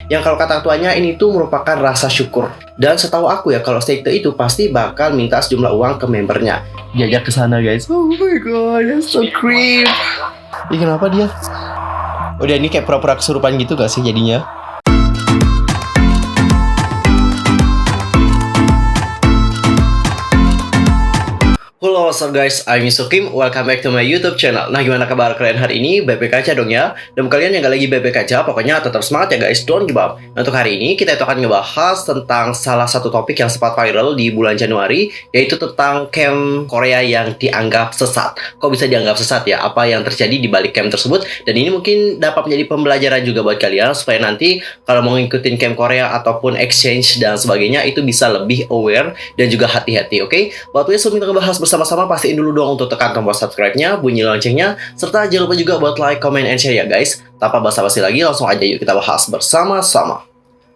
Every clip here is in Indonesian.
Yang kalau kata tuanya ini tuh merupakan rasa syukur. Dan setahu aku ya, kalau sekte itu pasti bakal minta sejumlah uang ke membernya. Diajak ke sana guys. Oh my god, that's so creep. Ih, kenapa dia? Udah ini kayak pura-pura kesurupan gitu gak sih jadinya? Halo, what's up guys, I'm Yusukim, welcome back to my YouTube channel. Nah, gimana kabar kalian hari ini? Baik-baik aja dong ya. Dan kalian yang gak lagi baik-baik aja, pokoknya tetap semangat ya guys, don't give up. Nah, untuk hari ini kita itu akan ngebahas tentang salah satu topik yang sempat viral di bulan Januari, yaitu tentang camp Korea yang dianggap sesat. Kok bisa dianggap sesat ya? Apa yang terjadi di balik camp tersebut? Dan ini mungkin dapat menjadi pembelajaran juga buat kalian, supaya nanti kalau mau ngikutin camp Korea ataupun exchange dan sebagainya, itu bisa lebih aware dan juga hati-hati, oke? Waktunya sebelum kita ngebahas bersama-sama, pastiin dulu dong untuk tekan tombol subscribe-nya, bunyi loncengnya, serta jangan lupa juga buat like, comment, and share ya guys. Tanpa basa-basi lagi, langsung aja yuk kita bahas bersama-sama.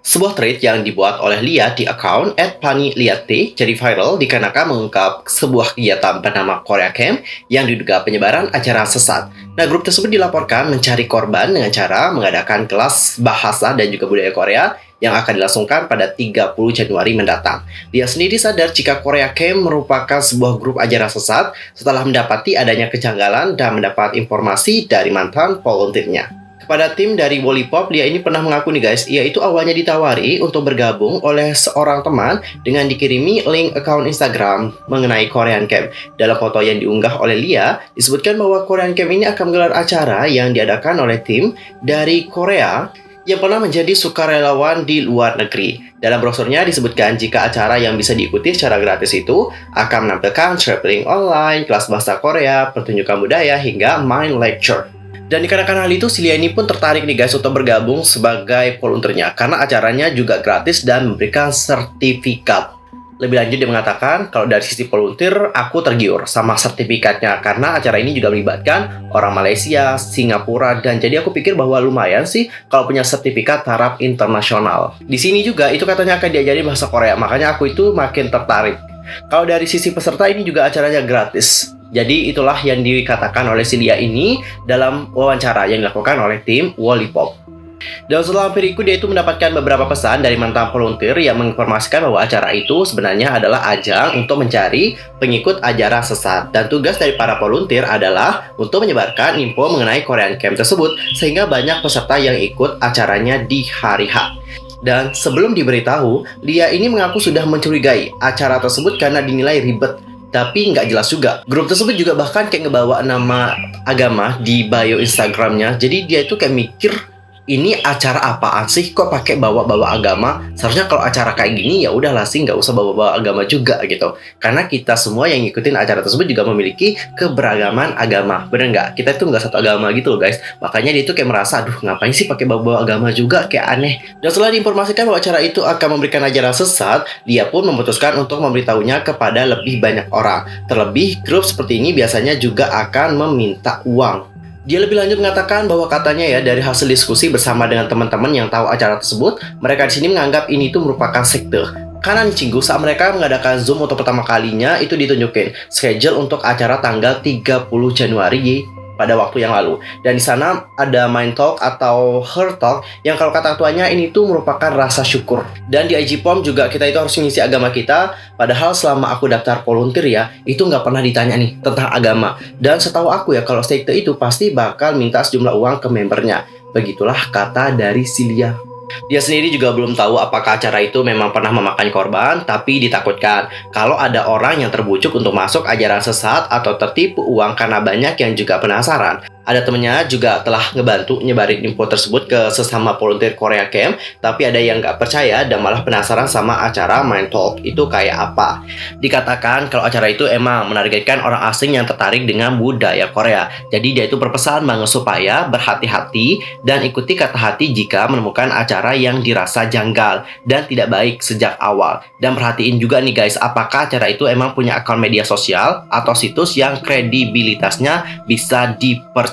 Sebuah tweet yang dibuat oleh Lia di akun @paniliate jadi viral dikarenakan mengungkap sebuah kegiatan bernama Korea Camp yang diduga penyebaran ajaran sesat. Nah, grup tersebut dilaporkan mencari korban dengan cara mengadakan kelas bahasa dan juga budaya Korea yang akan dilangsungkan pada 30 Januari mendatang. Dia sendiri sadar jika Korea Camp merupakan sebuah grup ajaran sesat setelah mendapati adanya kejanggalan dan mendapat informasi dari mantan volunteernya. Kepada tim dari Lollipop, Lia ini pernah mengaku nih guys, ia itu awalnya ditawari untuk bergabung oleh seorang teman dengan dikirimi link akun Instagram mengenai Korean Camp. Dalam foto yang diunggah oleh Lia, disebutkan bahwa Korean Camp ini akan menggelar acara yang diadakan oleh tim dari Korea yang pernah menjadi sukarelawan di luar negeri. Dalam brosurnya disebutkan jika acara yang bisa diikuti secara gratis itu akan menampilkan traveling online, kelas bahasa Korea, pertunjukan budaya, hingga mind lecture. Dan dikarenakan hal itu, si Lia ini pun tertarik nih guys untuk bergabung sebagai volunteernya karena acaranya juga gratis dan memberikan sertifikat. Lebih lanjut dia mengatakan, kalau dari sisi volunteer, aku tergiur sama sertifikatnya karena acara ini juga melibatkan orang Malaysia, Singapura, dan jadi aku pikir bahwa lumayan sih kalau punya sertifikat taraf internasional. Di sini juga itu katanya akan diajari bahasa Korea, makanya aku itu makin tertarik. Kalau dari sisi peserta ini juga acaranya gratis. Jadi itulah yang dikatakan oleh si Lia ini dalam wawancara yang dilakukan oleh tim Lollipop. Dan setelah hampir ikut, dia itu mendapatkan beberapa pesan dari mantan volunteer yang menginformasikan bahwa acara itu sebenarnya adalah ajang untuk mencari pengikut ajaran sesat. Dan tugas dari para volunteer adalah untuk menyebarkan info mengenai Korean Camp tersebut sehingga banyak peserta yang ikut acaranya di hari H. Dan sebelum diberitahu, Lia ini mengaku sudah mencurigai acara tersebut karena dinilai ribet. Tapi nggak jelas juga. Grup tersebut juga bahkan kayak ngebawa nama agama di bio Instagramnya. Jadi dia itu kayak mikir, ini acara apaan sih? Kok pakai bawa-bawa agama? Seharusnya kalau acara kayak gini ya udahlah sih, nggak usah bawa-bawa agama juga gitu. Karena kita semua yang ngikutin acara tersebut juga memiliki keberagaman agama. Bener nggak? Kita itu nggak satu agama gitu loh guys. Makanya dia itu kayak merasa, aduh ngapain sih pakai bawa-bawa agama juga? Kayak aneh. Dan setelah diinformasikan bahwa acara itu akan memberikan ajaran sesat, dia pun memutuskan untuk memberitahunya kepada lebih banyak orang. Terlebih grup seperti ini biasanya juga akan meminta uang. Dia lebih lanjut mengatakan bahwa katanya ya, dari hasil diskusi bersama dengan teman-teman yang tahu acara tersebut, mereka di sini menganggap ini tuh merupakan sekte. Karena nih Cinggu, saat mereka mengadakan Zoom untuk pertama kalinya, itu ditunjukin schedule untuk acara tanggal 30 Januari pada waktu yang lalu. Dan di sana ada Mind Talk atau Her Talk yang kalau kata tuanya ini tuh merupakan rasa syukur. Dan di IG POM juga kita itu harus mengisi agama kita. Padahal selama aku daftar volunteer ya, itu nggak pernah ditanya nih tentang agama. Dan setahu aku ya, kalau sekte itu pasti bakal minta sejumlah uang ke membernya. Begitulah kata dari Lia. Dia sendiri juga belum tahu apakah acara itu memang pernah memakan korban, tapi ditakutkan kalau ada orang yang terbujuk untuk masuk ajaran sesat atau tertipu uang karena banyak yang juga penasaran. Ada temennya juga telah ngebantu nyebarin info tersebut ke sesama volunteer Korea Camp, tapi ada yang nggak percaya dan malah penasaran sama acara Mind Talk itu kayak apa. Dikatakan kalau acara itu emang menargetkan orang asing yang tertarik dengan budaya Korea. Jadi dia itu berpesan banget supaya berhati-hati dan ikuti kata hati jika menemukan acara yang dirasa janggal dan tidak baik sejak awal. Dan perhatiin juga nih guys, apakah acara itu emang punya akun media sosial atau situs yang kredibilitasnya bisa dipercaya.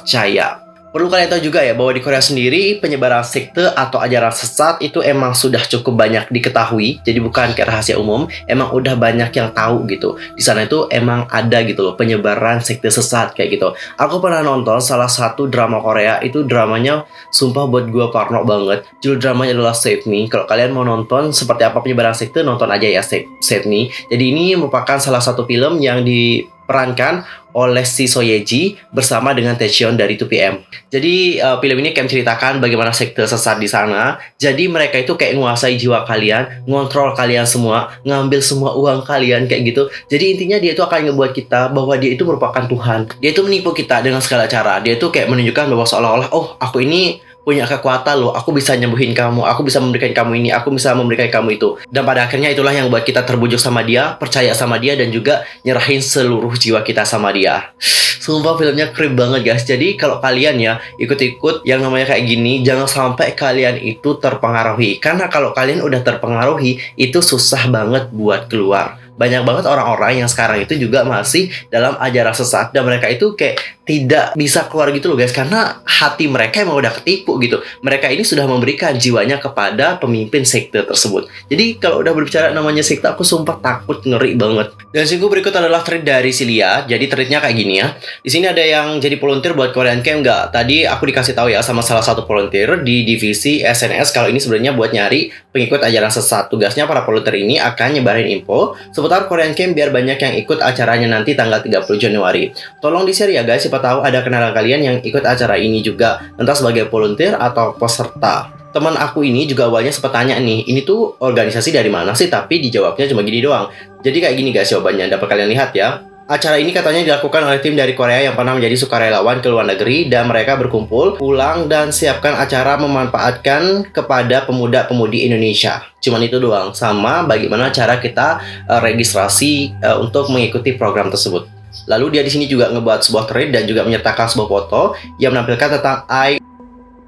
Perlu kalian tahu juga ya bahwa di Korea sendiri penyebaran sekte atau ajaran sesat itu emang sudah cukup banyak diketahui. Jadi bukan kayak rahasia umum, emang udah banyak yang tahu gitu. Di sana itu emang ada gitu loh penyebaran sekte sesat kayak gitu. Aku pernah nonton salah satu drama Korea, itu dramanya sumpah buat gua parno banget. Judul dramanya adalah Save Me. Kalau kalian mau nonton seperti apa penyebaran sekte, nonton aja ya Save Me. Jadi ini merupakan salah satu film yang diperankan oleh si So Ye Ji bersama dengan Taecyeon dari 2PM. Jadi film ini kayak menceritakan bagaimana sekte sesat di sana. Jadi mereka itu kayak menguasai jiwa kalian, ngontrol kalian semua, ngambil semua uang kalian kayak gitu. Jadi intinya dia itu akan ngebuat kita bahwa dia itu merupakan Tuhan. Dia itu menipu kita dengan segala cara. Dia itu kayak menunjukkan bahwa seolah-olah, oh aku ini punya kekuatan loh, aku bisa nyembuhin kamu, aku bisa memberikan kamu ini, aku bisa memberikan kamu itu. Dan pada akhirnya itulah yang buat kita terbujuk sama dia, percaya sama dia, dan juga nyerahin seluruh jiwa kita sama dia. Sumpah filmnya keren banget guys. Jadi kalau kalian ya ikut-ikut yang namanya kayak gini, jangan sampai kalian itu terpengaruhi. Karena kalau kalian udah terpengaruhi, itu susah banget buat keluar. Banyak banget orang-orang yang sekarang itu juga masih dalam ajaran sesat, dan mereka itu kayak tidak bisa keluar gitu loh guys, karena hati mereka emang udah ketipu gitu. Mereka ini sudah memberikan jiwanya kepada pemimpin sekte tersebut. Jadi kalau udah berbicara namanya sekte, aku sumpah takut, ngeri banget. Dan singgu berikut adalah thread dari Silia. Jadi threadnya kayak gini ya. Di sini ada yang jadi volunteer buat Korean Camp nggak? Tadi aku dikasih tahu ya sama salah satu volunteer di divisi SNS kalau ini sebenarnya buat nyari pengikut ajaran sesat. Tugasnya para volunteer ini akan nyebarin info seputar Korean Camp biar banyak yang ikut acaranya nanti tanggal 30 Januari. Tolong di-share ya guys, siapa tahu ada kenalan kalian yang ikut acara ini juga, entah sebagai volunteer atau peserta. Teman aku ini juga awalnya sempat tanya nih, ini tuh organisasi dari mana sih? Tapi dijawabnya cuma gini doang. Jadi kayak gini guys jawabannya, dapat kalian lihat ya. Acara ini katanya dilakukan oleh tim dari Korea yang pernah menjadi sukarelawan ke luar negeri, dan mereka berkumpul, pulang, dan siapkan acara memanfaatkan kepada pemuda-pemudi Indonesia. Cuman itu doang, sama bagaimana cara kita registrasi untuk mengikuti program tersebut. Lalu dia di sini juga ngebuat sebuah thread dan juga menyertakan sebuah foto yang menampilkan tentang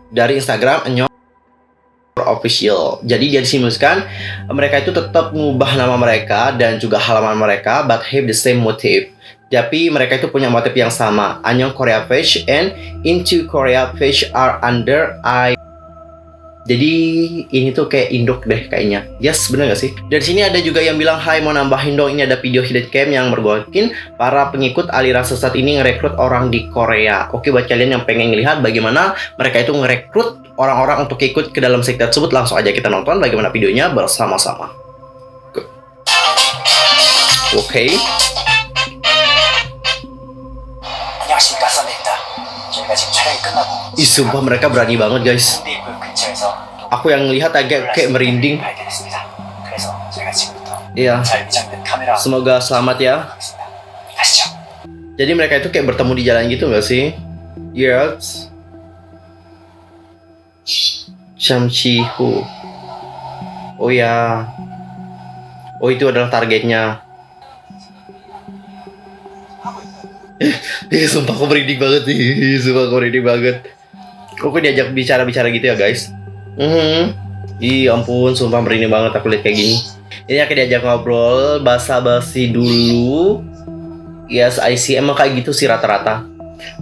dari Instagram official. Jadi dia disimuskan mereka itu tetap mengubah nama mereka dan juga halaman mereka, but have the same motive. Tapi mereka itu punya motif yang sama. Annyeong Korea page and Into Korea page are under Jadi ini tuh kayak induk deh kayaknya. Yes, bener gak sih? Dan sini ada juga yang bilang, hai mau nambahin dong, ini ada video hidden cam yang mergokin para pengikut aliran sesat ini ngerekrut orang di Korea. Oke, buat kalian yang pengen ngelihat bagaimana mereka itu ngerekrut orang-orang untuk ikut ke dalam sekte tersebut, langsung aja kita nonton bagaimana videonya bersama-sama. Oke. Ih, sumpah mereka berani banget guys. Aku yang lihat agak kayak merinding. Iya. Semoga selamat ya. Jadi mereka itu kayak bertemu di jalan gitu nggak sih? Yes. Chamchihu. Oh ya. Oh itu adalah targetnya. Sumpah aku merinding banget nih. Sumpah aku merinding banget. Kok diajak bicara-bicara gitu ya guys? Ih ampun, sumpah merinding banget aku lihat kayak gini. Ini akan diajak ngobrol, basa-basi dulu. Yes, I see. Emang kayak gitu sih rata-rata.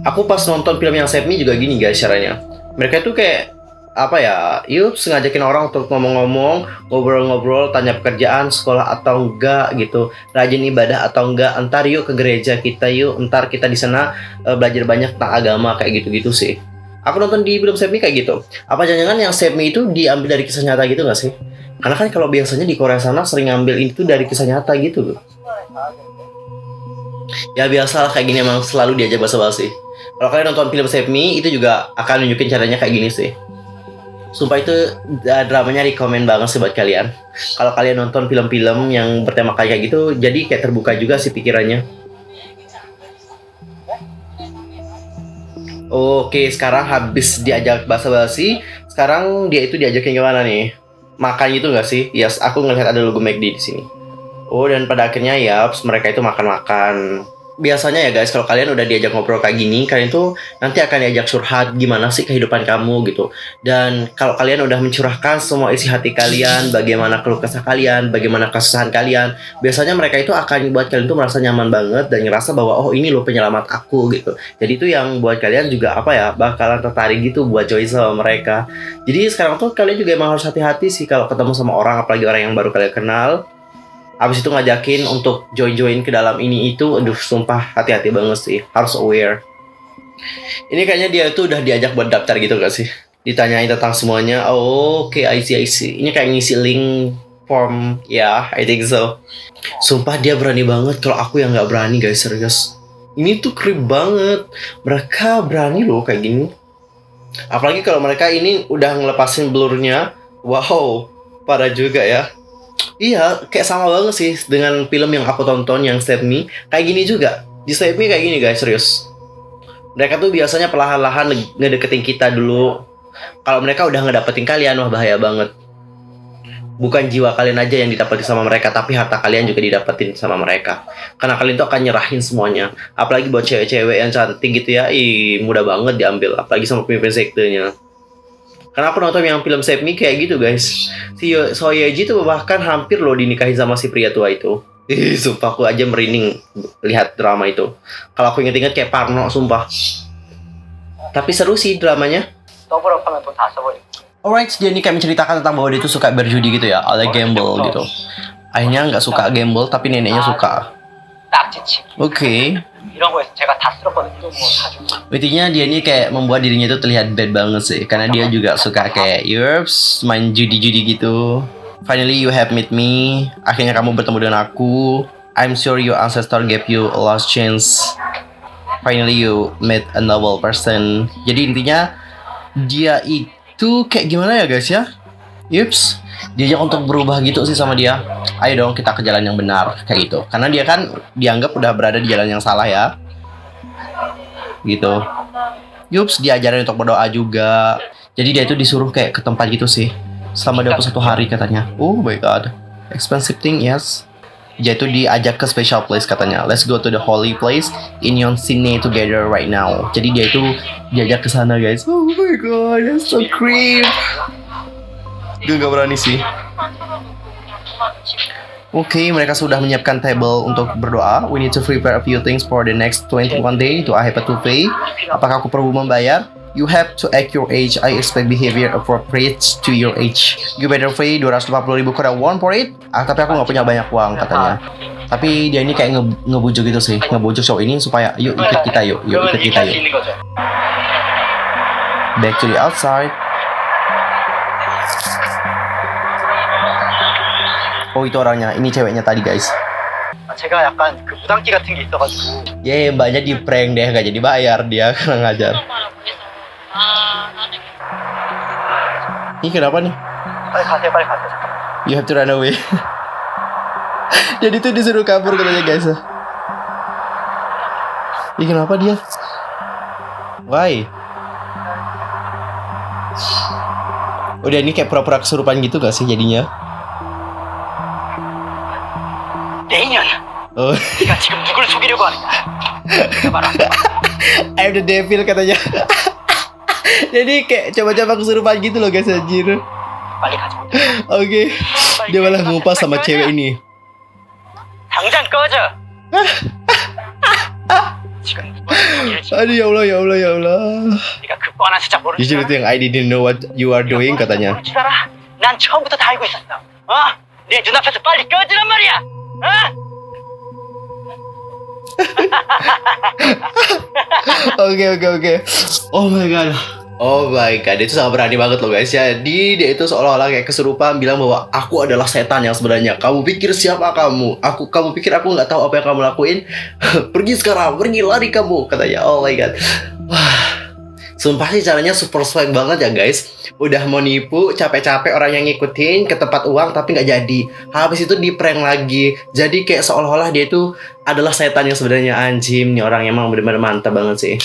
Aku pas nonton film yang Save Me juga gini guys caranya. Mereka tuh kayak apa ya? Yuk sengajakin orang untuk ngomong-ngomong, ngobrol-ngobrol, tanya pekerjaan, sekolah atau enggak gitu, rajin ibadah atau enggak. Entar yuk ke gereja kita yuk. Entar kita di sana belajar banyak tentang agama kayak gitu-gitu sih. Aku nonton di film Save Me kayak gitu. Apa jangan-jangan yang Save Me itu diambil dari kisah nyata gitu gak sih? Karena kan kalau biasanya di Korea sana sering ngambil itu dari kisah nyata gitu loh. Ya biasalah kayak gini, emang selalu diajak basa-basi. Kalau kalian nonton film Save Me itu juga akan nunjukin caranya kayak gini sih. Sumpah itu dramanya rekomen banget sih buat kalian. Kalau kalian nonton film-film yang bertema kayak gitu, jadi kayak terbuka juga sih pikirannya. Oke, sekarang habis diajak basa-basi, sekarang dia itu diajakin kemana nih? Makan gitu nggak sih? Yes, aku ngelihat ada logo McD di sini. Oh, dan pada akhirnya ya mereka itu makan-makan. biasanya ya guys, kalau kalian udah diajak ngobrol kayak gini, kalian tuh nanti akan diajak curhat gimana sih kehidupan kamu gitu. Dan kalau kalian udah mencurahkan semua isi hati kalian, bagaimana keluh kesah kalian, bagaimana kesusahan kalian, biasanya mereka itu akan buat kalian tuh merasa nyaman banget dan ngerasa bahwa oh ini loh penyelamat aku gitu. Jadi itu yang buat kalian juga apa ya, bakalan tertarik gitu buat join sama mereka. Jadi sekarang tuh kalian juga emang harus hati-hati sih kalau ketemu sama orang, apalagi orang yang baru kalian kenal. Abis itu ngajakin untuk join-join ke dalam ini itu, aduh sumpah hati-hati banget sih, harus aware. Ini kayaknya dia tuh udah diajak buat daftar gitu gak sih? Ditanyain tentang semuanya, oh, oke, I see. Ini kayak ngisi link form, ya, I think so. Sumpah dia berani banget, kalau aku yang gak berani guys, serius. Ini tuh creep banget, mereka berani loh kayak gini. Apalagi kalau mereka ini udah ngelepasin blurnya, wow, parah juga ya. Iya, kayak sama banget sih dengan film yang aku tonton yang Save Me. Kayak gini juga. Di Save Me kayak gini guys, serius. Mereka tuh biasanya perlahan-lahan ngedeketin kita dulu. Kalau mereka udah ngedapetin kalian, wah bahaya banget. Bukan jiwa kalian aja yang didapetin sama mereka, tapi harta kalian juga didapetin sama mereka. Karena kalian tuh akan nyerahin semuanya. Apalagi buat cewek-cewek yang cantik gitu ya, mudah banget diambil. Apalagi sama pemimpin sektenya. Karena aku nonton yang film Save Me kayak gitu guys. Si So Ye Ji tuh bahkan hampir loh dinikahin sama si pria tua itu. Sumpah aku aja merinding lihat drama itu. Kalau aku inget-inget kayak parno sumpah. Tapi seru sih dramanya. Alright, dia ini kayak menceritakan tentang bahwa dia tuh suka berjudi gitu ya, ala gamble gitu. Ayahnya nggak suka gamble tapi neneknya suka. Oke. Intinya dia ini kayak membuat dirinya itu terlihat bad banget sih, karena dia juga suka kayak Yeps, main judi-judi gitu. Finally you have met me. Akhirnya kamu bertemu dengan aku. I'm sure your ancestor gave you a last chance. Finally you met a noble person. Jadi intinya dia itu kayak gimana ya guys ya? Yups, diajak untuk berubah gitu sih sama dia. Ayo dong kita ke jalan yang benar kayak gitu. Karena dia kan dianggap udah berada di jalan yang salah ya. Gitu. Yups, diajarin untuk berdoa juga. Jadi dia itu disuruh kayak ke tempat gitu sih. Selama 21 hari katanya. Oh my god. Expensive thing, yes. Dia itu diajak ke special place katanya. Let's go to the holy place in Yonsine together right now. Jadi dia itu diajak ke sana guys. Oh my god, that's so creep. Gue gak berani sih. Oke, mereka sudah menyiapkan table untuk berdoa. We need to prepare a few things for the next 21 day to I have to pay. Apakah aku perlu membayar? You have to act your age. I expect behavior appropriate to your age. You better pay 250.000 kura won for it. Tapi aku gak punya banyak uang katanya. Tapi dia ini kayak ngebujuk gitu sih. Ngebujuk show ini supaya yuk ikut kita yuk. Ikut kita yuk. Back to the outside. Oh itu orangnya, ini ceweknya tadi guys. 제가 약간 그 무당기 같은 게 있어가지고. mbaknya di prank deh, gak jadi bayar dia karena ngajar. Ini kenapa nih? 빨리 가세요 잠깐만. You have to run away. Jadi tuh disuruh kabur katanya guys. Ini kenapa dia? Why? Udah ini kayak pura-pura kesurupan gitu gak sih jadinya? 내년. Oh. 네가 지금 누굴 속이려고 하느냐? 네가 봐라. I'm the devil katanya. Jadi kayak coba-coba kesurupan gitu loh guys anjir. 빨리 가자. Oke. Dia malah ngupas sama cewek ini. 당장 꺼져. 지금 Aduh ya Allah. 네가 그 뻔한 수작 모르는 You should think I didn't know what you are doing katanya. 모르지 알아? 난 처음부터 다 알고 있었어. 내 눈앞에서 빨리 꺼지란 말이야. Oke. Oh my god, itu sangat berani banget loh guys. Jadi dia itu seolah-olah kayak kesurupan bilang bahwa aku adalah setan yang sebenarnya. Kamu pikir siapa kamu? Kamu pikir aku nggak tahu apa yang kamu lakuin? Pergi sekarang, pergi lari kamu katanya. Oh my god. Wah. Sumpah sih caranya super swag banget ya guys. Udah mau nipu, capek-capek orang yang ngikutin ke tempat uang tapi nggak jadi. Habis itu di prank lagi. Jadi kayak seolah-olah dia itu adalah setan yang sebenarnya. Anjing, nih orang emang benar-benar mantap banget sih.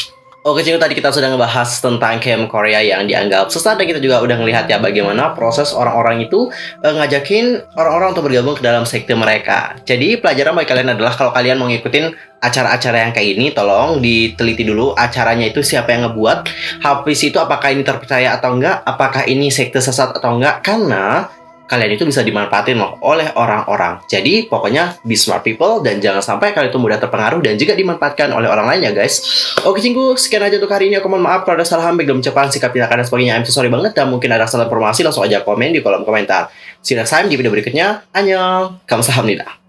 Oke, Cing, tadi kita sudah ngebahas tentang camp Korea yang dianggap sesat dan kita juga udah ngelihat ya bagaimana proses orang-orang itu ngajakin orang-orang untuk bergabung ke dalam sekte mereka. Jadi pelajaran bagi kalian adalah kalau kalian mau ngikutin acara-acara yang kayak ini, tolong diteliti dulu acaranya itu siapa yang ngebuat. Habis itu apakah ini terpercaya atau enggak, apakah ini sekte sesat atau enggak, karena kalian itu bisa dimanfaatin loh oleh orang-orang. Jadi pokoknya be smart people dan jangan sampai kalian itu mudah terpengaruh dan juga dimanfaatkan oleh orang lain ya guys. Oke cinggu, sekian aja untuk hari ini. Aku mohon maaf kalau ada salah baik dalam ucapan, sikap, tindakan dan sebagainya. I'm so sorry banget dan mungkin ada salah informasi langsung aja komen di kolom komentar. See you next time di video berikutnya. Annyeong, kamsahamnida.